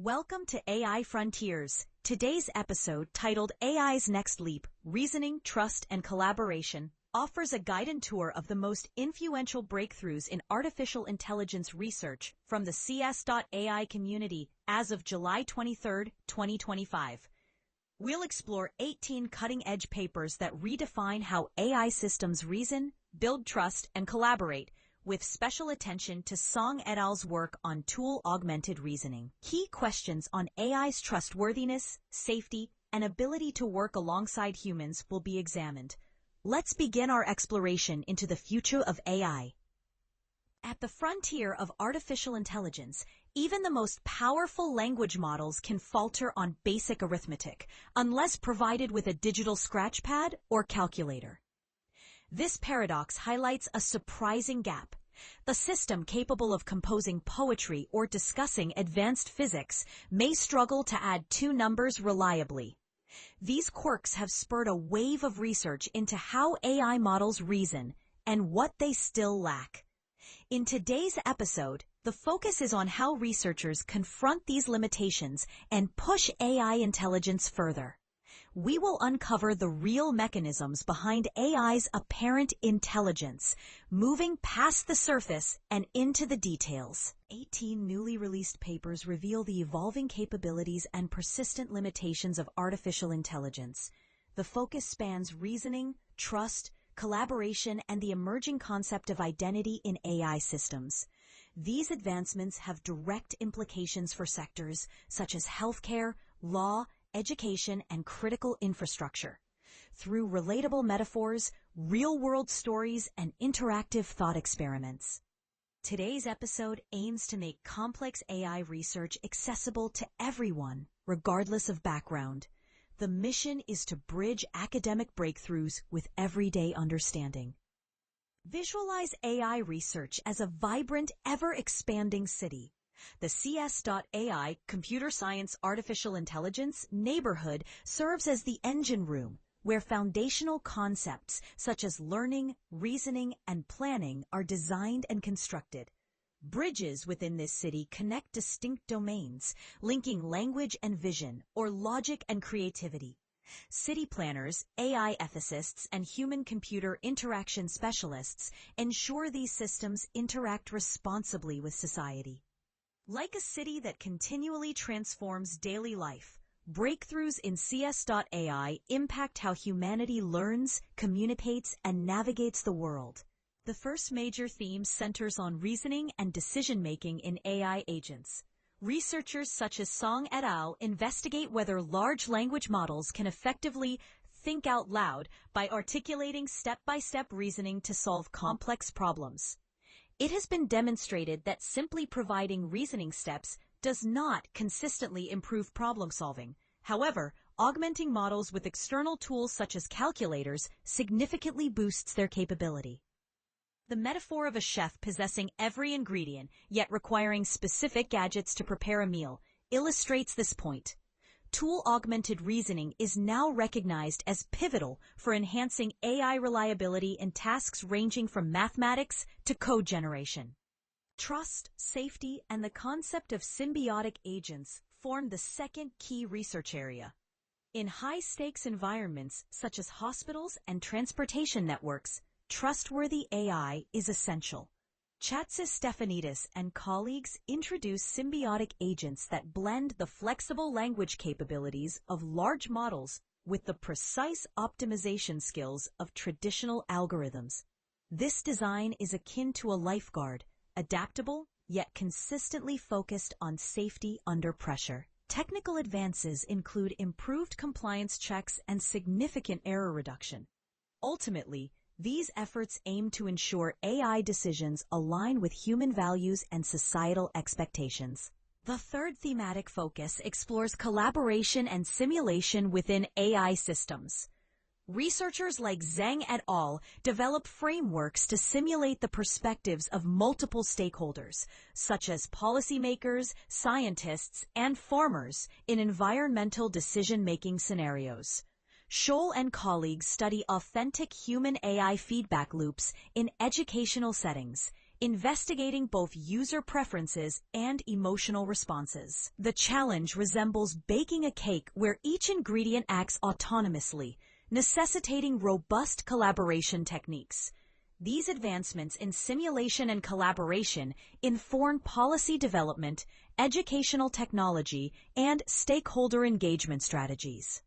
Welcome to AI Frontiers. Today's episode, titled AI's Next Leap, Reasoning, Trust, and Collaboration, offers a guided tour of the most influential breakthroughs in artificial intelligence research from the cs.AI community as of July 23, 2025. We'll explore 18 cutting-edge papers that redefine how AI systems reason, build trust, and collaborate, with special attention to Song et al.'s work on tool-augmented reasoning. Key questions on AI's trustworthiness, safety, and ability to work alongside humans will be examined. Let's begin our exploration into the future of AI. At the frontier of artificial intelligence, even the most powerful language models can falter on basic arithmetic, unless provided with a digital scratchpad or calculator. This paradox highlights a surprising gap. The system capable of composing poetry or discussing advanced physics may struggle to add two numbers reliably. These quirks have spurred a wave of research into how AI models reason and what they still lack. In today's episode, the focus is on how researchers confront these limitations and push AI intelligence further. We will uncover the real mechanisms behind AI's apparent intelligence, moving past the surface and into the details. 18 newly released papers reveal the evolving capabilities and persistent limitations of artificial intelligence. The focus spans reasoning, trust, collaboration, and the emerging concept of identity in AI systems. These advancements have direct implications for sectors such as healthcare, law, education, and critical infrastructure. Through relatable metaphors, real-world stories, and interactive thought experiments. Today's episode aims to make complex AI research accessible to everyone, regardless of background. The mission is to bridge academic breakthroughs with everyday understanding. Visualize AI research as a vibrant, ever-expanding city. The cs.AI Computer Science Artificial Intelligence neighborhood serves as the engine room, where foundational concepts such as learning, reasoning, and planning are designed and constructed. Bridges within this city connect distinct domains, linking language and vision, or logic and creativity. City planners, AI ethicists, and human-computer interaction specialists ensure these systems interact responsibly with society. Like a city that continually transforms daily life, breakthroughs in cs.AI impact how humanity learns, communicates, and navigates the world. The first major theme centers on reasoning and decision-making in AI agents. Researchers such as Song et al. Investigate whether large language models can effectively think out loud by articulating step-by-step reasoning to solve complex problems. It has been demonstrated that simply providing reasoning steps does not consistently improve problem solving. However, augmenting models with external tools such as calculators significantly boosts their capability. The metaphor of a chef possessing every ingredient, yet requiring specific gadgets to prepare a meal, illustrates this point. Tool-augmented reasoning is now recognized as pivotal for enhancing AI reliability in tasks ranging from mathematics to code generation. Trust, safety, and the concept of symbiotic agents form the second key research area. In high-stakes environments such as hospitals and transportation networks, trustworthy AI is essential. Stefanidis and colleagues introduce symbiotic agents that blend the flexible language capabilities of large models with the precise optimization skills of traditional algorithms. This design is akin to a lifeguard, adaptable yet consistently focused on safety under pressure. Technical advances include improved compliance checks and significant error reduction. Ultimately, these efforts aim to ensure AI decisions align with human values and societal expectations. The third thematic focus explores collaboration and simulation within AI systems. Researchers like Zhang et al. Develop frameworks to simulate the perspectives of multiple stakeholders, such as policymakers, scientists, and farmers, in environmental decision-making scenarios. Scholl and colleagues study authentic human-AI feedback loops in educational settings, investigating both user preferences and emotional responses. The challenge resembles baking a cake where each ingredient acts autonomously, necessitating robust collaboration techniques. These advancements in simulation and collaboration inform policy development, educational technology, and stakeholder engagement strategies.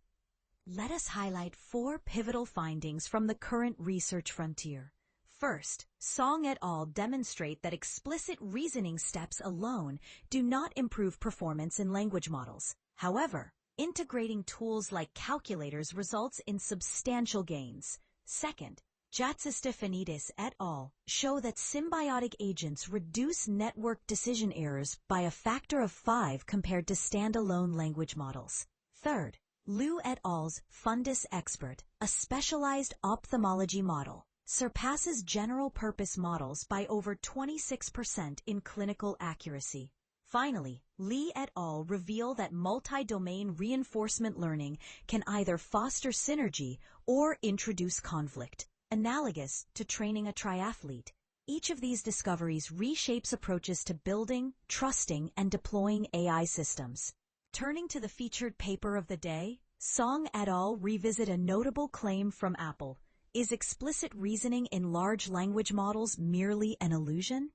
Let us highlight 4 pivotal findings from the current research frontier. First, Song et al. Demonstrate that explicit reasoning steps alone do not improve performance in language models. However, integrating tools like calculators results in substantial gains. Second, Stefanidis et al. Show that symbiotic agents reduce network decision errors by a factor of 5 compared to standalone language models. Third, Liu et al.'s FundusExpert, a specialized ophthalmology model, surpasses general-purpose models by over 26% in clinical accuracy. Finally, Li et al. Reveal that multi-domain reinforcement learning can either foster synergy or introduce conflict, analogous to training a triathlete. Each of these discoveries reshapes approaches to building, trusting, and deploying AI systems. Turning to the featured paper of the day, Song et al. Revisit a notable claim from Apple. Is explicit reasoning in large language models merely an illusion?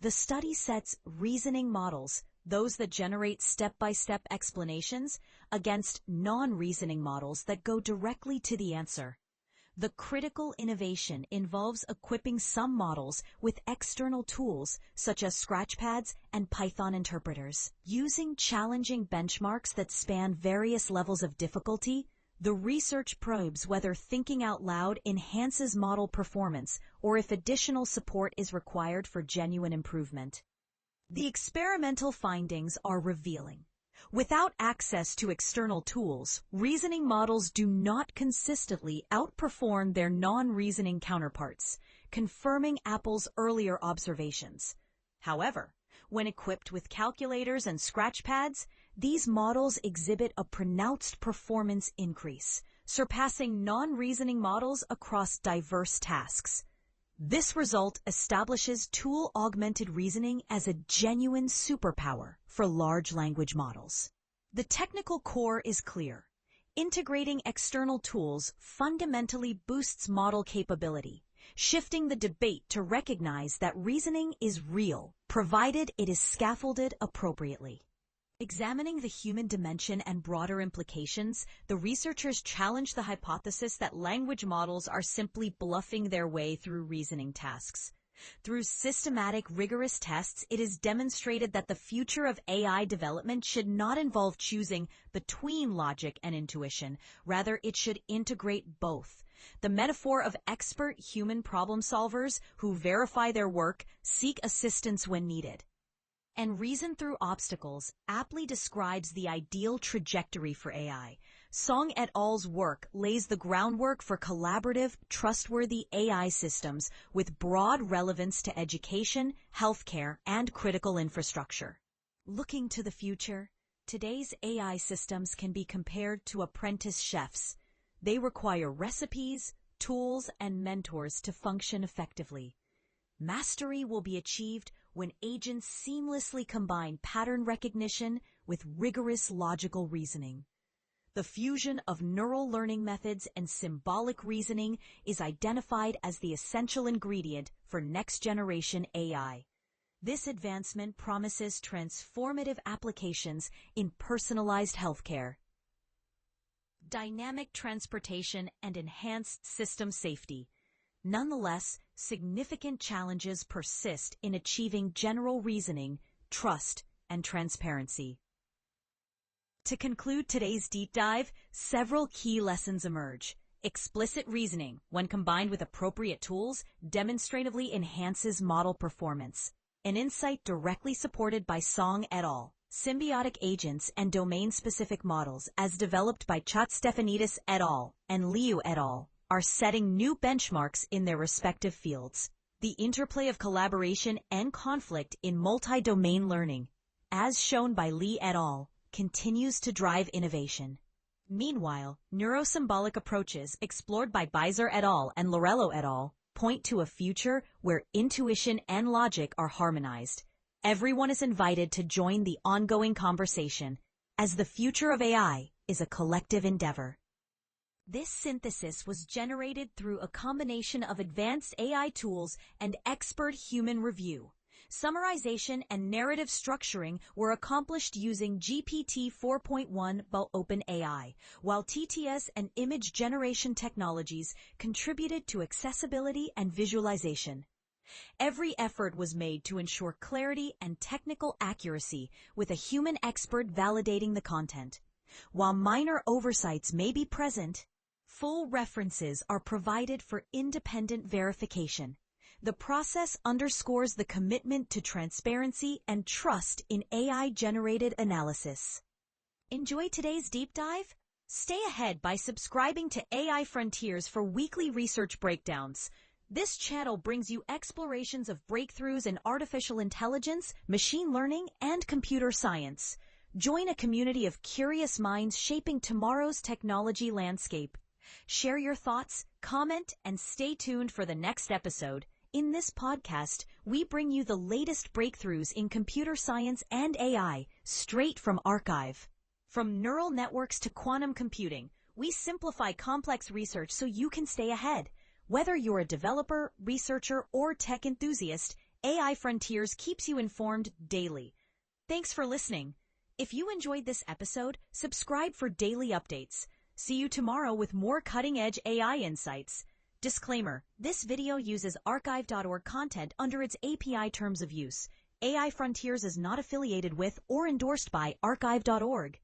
The study sets reasoning models, those that generate step-by-step explanations, against non-reasoning models that go directly to the answer. The critical innovation involves equipping some models with external tools such as scratchpads and Python interpreters. Using challenging benchmarks that span various levels of difficulty, the research probes whether thinking out loud enhances model performance or if additional support is required for genuine improvement. The experimental findings are revealing. Without access to external tools, reasoning models do not consistently outperform their non-reasoning counterparts, confirming Apple's earlier observations. However, when equipped with calculators and scratchpads, these models exhibit a pronounced performance increase, surpassing non-reasoning models across diverse tasks. This result establishes tool-augmented reasoning as a genuine superpower for large language models. The technical core is clear. Integrating external tools fundamentally boosts model capability, shifting the debate to recognize that reasoning is real, provided it is scaffolded appropriately. Examining the human dimension and broader implications, the researchers challenge the hypothesis that language models are simply bluffing their way through reasoning tasks. Through systematic, rigorous tests, it is demonstrated that the future of AI development should not involve choosing between logic and intuition. Rather, it should integrate both. The metaphor of expert human problem solvers who verify their work, seek assistance when needed, and reason through obstacles aptly describes the ideal trajectory for AI. Song et al.'s work lays the groundwork for collaborative, trustworthy AI systems with broad relevance to education, healthcare, and critical infrastructure. Looking to the future, today's AI systems can be compared to apprentice chefs. They require recipes, tools, and mentors to function effectively. Mastery will be achieved when agents seamlessly combine pattern recognition with rigorous logical reasoning. The fusion of neural learning methods and symbolic reasoning is identified as the essential ingredient for next-generation AI. This advancement promises transformative applications in personalized healthcare, dynamic transportation, and enhanced system safety. Nonetheless, significant challenges persist in achieving general reasoning, trust, and transparency. To conclude today's deep dive, several key lessons emerge. Explicit reasoning, when combined with appropriate tools, demonstratively enhances model performance. An insight directly supported by Song et al. Symbiotic agents and domain-specific models, as developed by Stefanidis et al. And Liu et al., are setting new benchmarks in their respective fields. The interplay of collaboration and conflict in multi-domain learning, as shown by Li et al., continues to drive innovation. Meanwhile, neuro-symbolic approaches explored by Beiser et al. And Laurello et al. point to a future where intuition and logic are harmonized. Everyone is invited to join the ongoing conversation, as the future of AI is a collective endeavor. This synthesis was generated through a combination of advanced AI tools and expert human review. Summarization and narrative structuring were accomplished using GPT 4.1 by OpenAI, while TTS and image generation technologies contributed to accessibility and visualization. Every effort was made to ensure clarity and technical accuracy, with a human expert validating the content. While minor oversights may be present, full references are provided for independent verification. The process underscores the commitment to transparency and trust in AI-generated analysis. Enjoy today's deep dive? Stay ahead by subscribing to AI Frontiers for weekly research breakdowns. This channel brings you explorations of breakthroughs in artificial intelligence, machine learning, and computer science. Join a community of curious minds shaping tomorrow's technology landscape. Share your thoughts, comment, and stay tuned for the next episode. In this podcast, we bring you the latest breakthroughs in computer science and AI, straight from arXiv. From neural networks to quantum computing, we simplify complex research so you can stay ahead. Whether you're a developer, researcher, or tech enthusiast, AI Frontiers keeps you informed daily. Thanks for listening. If you enjoyed this episode, subscribe for daily updates. See you tomorrow with more cutting-edge AI insights. Disclaimer: this video uses arXiv.org content under its API terms of use. AI Frontiers is not affiliated with or endorsed by arXiv.org.